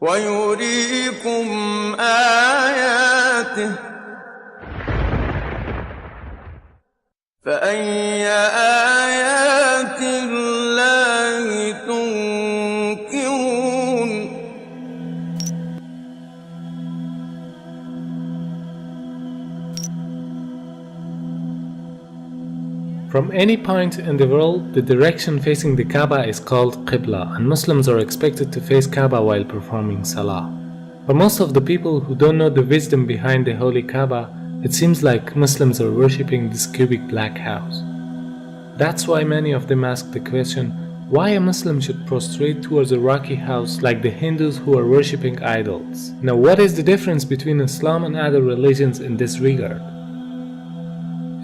ويريكم آياته فأي آيات الله تنكرون. From any point in the world, the direction facing the Kaaba is called Qibla, and Muslims are expected to face Kaaba while performing Salah. For most of the people who don't know the wisdom behind the holy Kaaba, it seems like Muslims are worshipping this cubic black house. That's why many of them ask the question, why a Muslim should prostrate towards a rocky house like the Hindus who are worshipping idols. Now, what is the difference between Islam and other religions in this regard?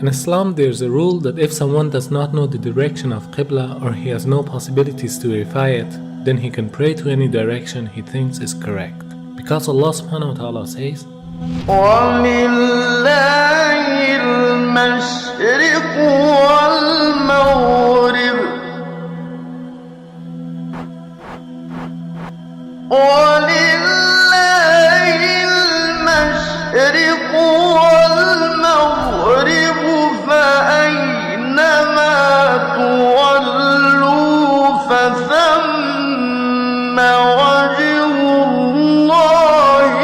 In Islam, there's a rule that if someone does not know the direction of Qibla or he has no possibilities to verify it, then he can pray to any direction he thinks is correct. Because Allah subhanahu wa ta'ala says, وَلِلَّهِ الْمَشْرِقُ وَالْمَغْرِبُ وَلِلَّهِ الْمَشْرِقُ وَالْمَغْرِبُ فَأَيْنَمَا تُوَلُّوا فَثَمَّ وَجْهُ اللَّهِ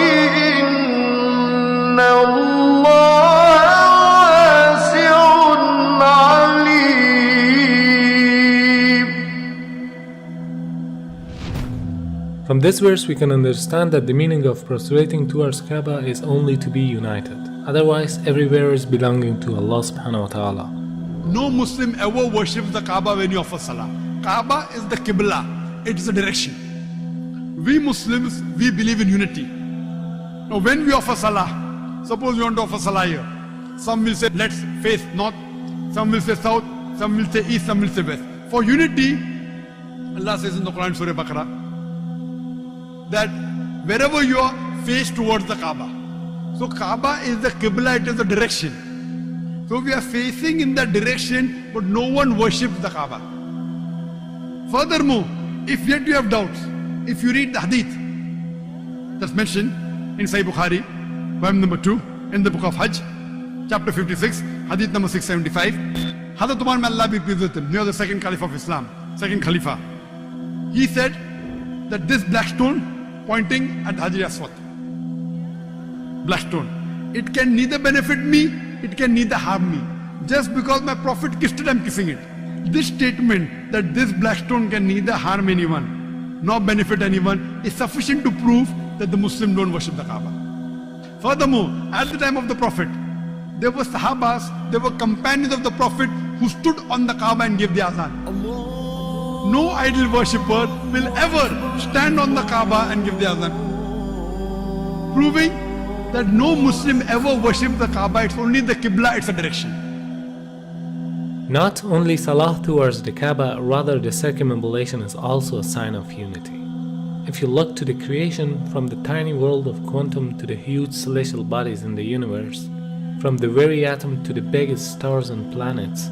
إِنَّ اللَّهَ وَاسِعٌ عَلِيمٌ. From this verse we can understand that the meaning of prostrating towards Kaaba is only to be united. Otherwise, everywhere is belonging to Allah subhanahu wa ta'ala. No Muslim ever worships the Kaaba when you offer Salah. Kaaba is the Qibla, it is the direction. We Muslims, we believe in unity. Now when we offer Salah, suppose we want to offer Salah here. Some will say, let's face north, some will say south, some will say east, some will say west. For unity, Allah says in the Quran, Surah Baqarah, that wherever you are, face towards the Kaaba. So Kaaba is the Qibla, it is the direction. So we are facing in that direction, but no one worships the Kaaba. Furthermore, if yet you have doubts, if you read the hadith that's mentioned in Sahih Bukhari, volume number 2, in the book of Hajj, chapter 56, hadith number 675, Hazrat Umar, may Allah be pleased with him, near the second Caliph of Islam, second Khalifa, he said that this black stone pointing at Hajar Aswad, black stone, it can neither benefit me, it can neither harm me. Just because my Prophet kissed it, I'm kissing it. This statement that this black stone can neither harm anyone nor benefit anyone is sufficient to prove that the Muslims don't worship the Kaaba. Furthermore, at the time of the Prophet, there were Sahabas, there were companions of the Prophet who stood on the Kaaba and gave the azan. No idol worshipper will ever stand on the Kaaba and give the azan, proving that no Muslim ever worships the Kaaba. It's only the Qibla, it's a direction. Not only Salah towards the Kaaba, rather the circumambulation is also a sign of unity. If you look to the creation, from the tiny world of quantum to the huge celestial bodies in the universe, from the very atom to the biggest stars and planets,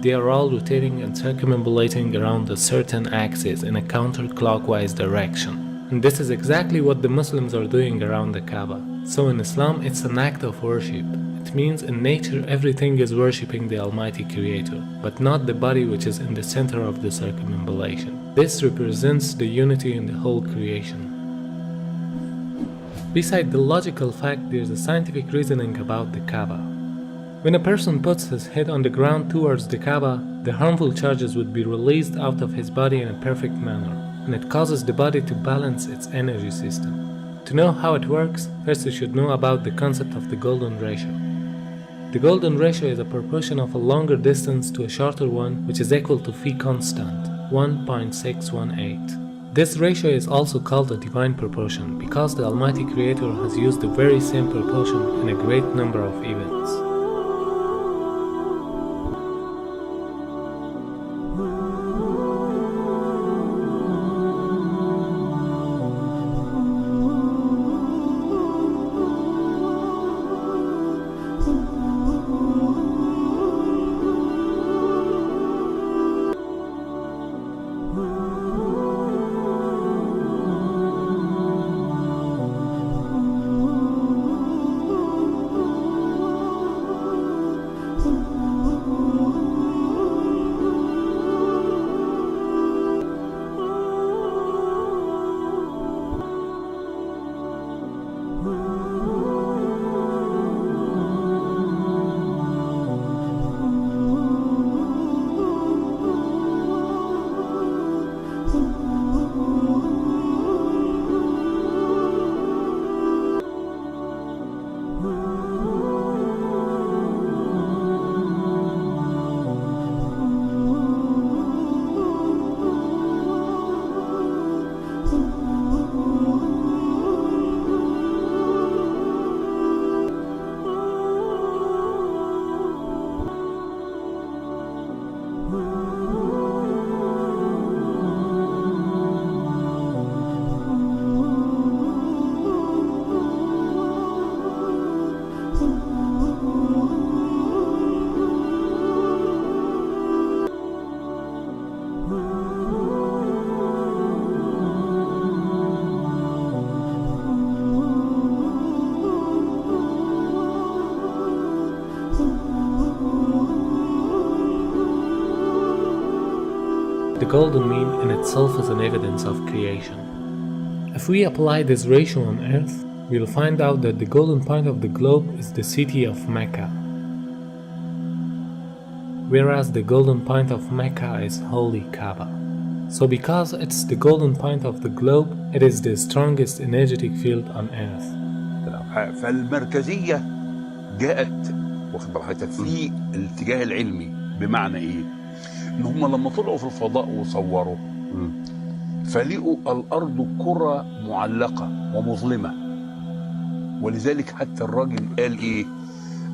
they are all rotating and circumambulating around a certain axis in a counterclockwise direction. And this is exactly what the Muslims are doing around the Kaaba. So in Islam, it's an act of worship. It means in nature everything is worshipping the Almighty Creator, but not the body which is in the center of the circumambulation. This represents the unity in the whole creation. Beside the logical fact, there's a scientific reasoning about the Kaaba. When a person puts his head on the ground towards the Kaaba, the harmful charges would be released out of his body in a perfect manner, and it causes the body to balance its energy system. To know how it works, first you should know about the concept of the golden ratio. The golden ratio is a proportion of a longer distance to a shorter one, which is equal to phi constant, 1.618. This ratio is also called a divine proportion because the Almighty Creator has used the very same proportion in a great number of events. golden mean in itself is an evidence of creation. If we apply this ratio on Earth, we'll find out that the golden point of the globe is the city of Mecca, whereas the golden point of Mecca is Holy Kaaba. So because it's the golden point of the globe, it is the strongest energetic field on Earth. فالمركزية جاءت واخد بالك في الاتجاه العلمي، بمعنى ايه؟ ان هم لما طلعوا في الفضاء وصوروا فلقوا الارض كرة معلقة ومظلمة، ولذلك حتى الراجل قال ايه؟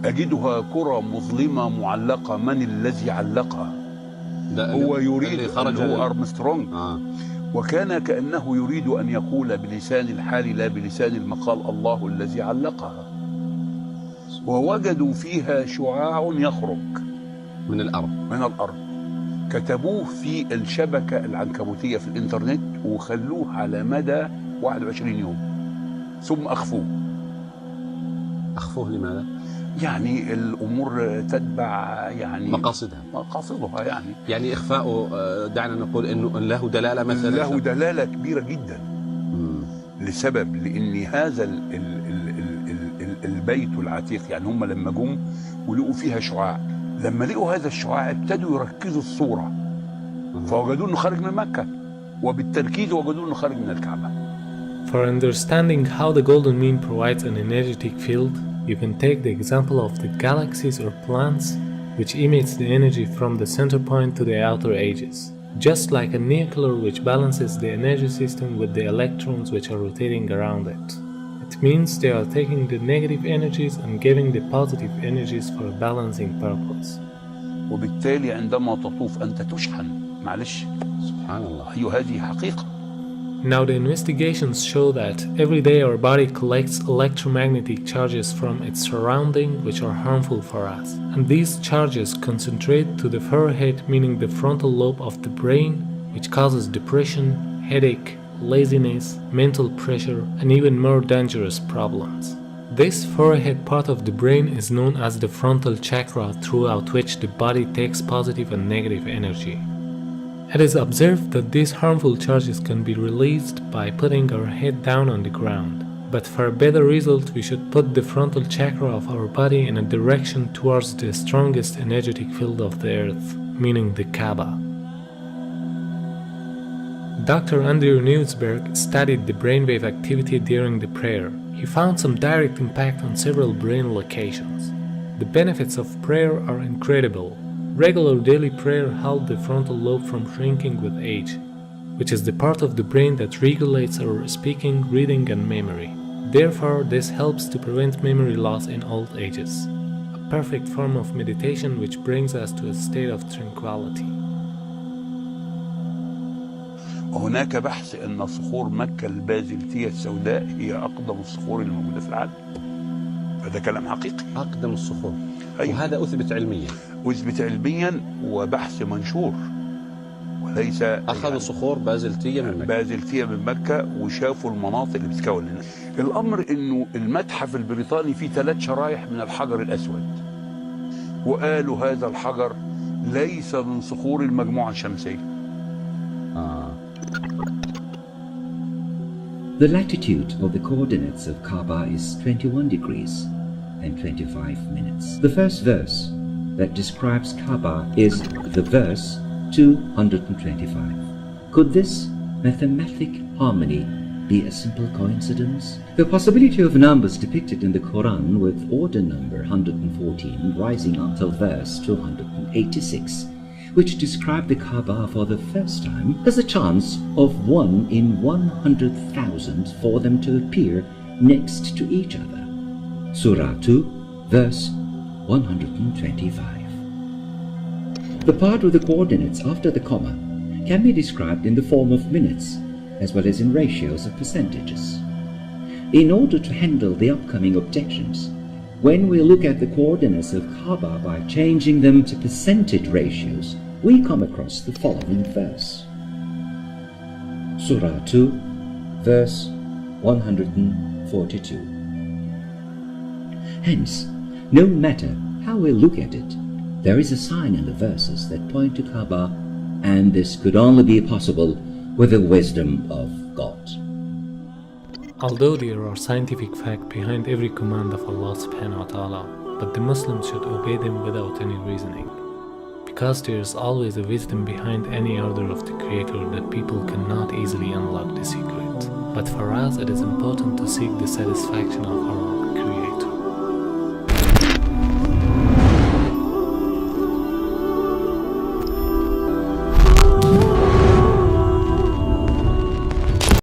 اجدها كرة مظلمة معلقة، من الذي علقها؟ هو يريد هو أرمسترونج. وكان كأنه يريد أن يقول بلسان الحال لا بلسان المقال الله الذي علقها. ووجدوا فيها شعاع يخرج من الأرض كتبوه في الشبكة العنكبوتية في الإنترنت وخلوه على مدى 21 يوم ثم أخفوه لماذا؟ يعني الأمور تتبع يعني مقاصدها يعني إخفاؤه دعنا نقول إنه له دلالة مثلا، له دلالة كبيرة جدا. لسبب لأن هذا البيت العتيق، يعني هم لما جم ولقوا فيها شعاع، لما لقوا هذا الشعاع ابتدوا يركزوا الصورة فوجدوا إنه خارج من مكة، وبالتركيز وجدوا إنه خارج من الكعبة. For understanding how the golden mean provides an energetic field, you can take the example of the galaxies or planets, which emits the energy from the center point to the outer edges, just like a nuclear which balances the energy system with the electrons which are rotating around it. It means they are taking the negative energies and giving the positive energies for a balancing purpose. وبالتالي عندما تطوف أنت تشحن. معلش سبحان الله، هذه حقيقة. Now the investigations show that every day our body collects electromagnetic charges from its surrounding which are harmful for us, and these charges concentrate to the forehead, meaning the frontal lobe of the brain, which causes depression, headache, laziness, mental pressure, and even more dangerous problems. This forehead part of the brain is known as the frontal chakra, throughout which the body takes positive and negative energy. It is observed that these harmful charges can be released by putting our head down on the ground. But for a better result, we should put the frontal chakra of our body in a direction towards the strongest energetic field of the earth, meaning the Kaaba. Dr. Andrew Newsberg studied the brainwave activity during the prayer. He found some direct impact on several brain locations. The benefits of prayer are incredible. Regular daily prayer helps the frontal lobe from shrinking with age, which is the part of the brain that regulates our speaking, reading, and memory. Therefore, this helps to prevent memory loss in old ages, a perfect form of meditation which brings us to a state of tranquility. وهناك بحث أن صخور مكة البازلتية السوداء هي أقدم الصخور الموجودة في العالم. هذا كلام حقيقي. أقدم الصخور. أيوة. وهذا أثبت علميا وبحث منشور، وليس أخذوا يعني صخور بازلتية من مكة وشافوا المناطق اللي بتتكون هنا. الأمر إنه المتحف البريطاني فيه 3 شرايح من الحجر الأسود، وقالوا هذا الحجر ليس من صخور المجموعة الشمسية. The latitude of the coordinates of Kaaba is 21 degrees and 25 minutes. The first verse that describes Kaaba is the verse 225. Could this mathematic harmony be a simple coincidence? The possibility of numbers depicted in the Quran with order number 114 rising until verse 286, which describe the Kaaba for the first time, has a chance of 1 in 100,000 for them to appear next to each other. Surah 2, verse 125. The part of the coordinates after the comma can be described in the form of minutes, as well as in ratios of percentages. In order to handle the upcoming objections, when we look at the coordinates of Kaaba by changing them to percentage ratios, we come across the following verse. Surah 2, verse 142. Hence, no matter how we look at it, there is a sign in the verses that point to Kaaba and this could only be possible with the wisdom of God. Although there are scientific facts behind every command of Allah subhanahu wa ta'ala, but the Muslims should obey them without any reasoning. Because there is always a wisdom behind any order of the Creator that people cannot easily unlock the secret. But for us it is important to seek the satisfaction of our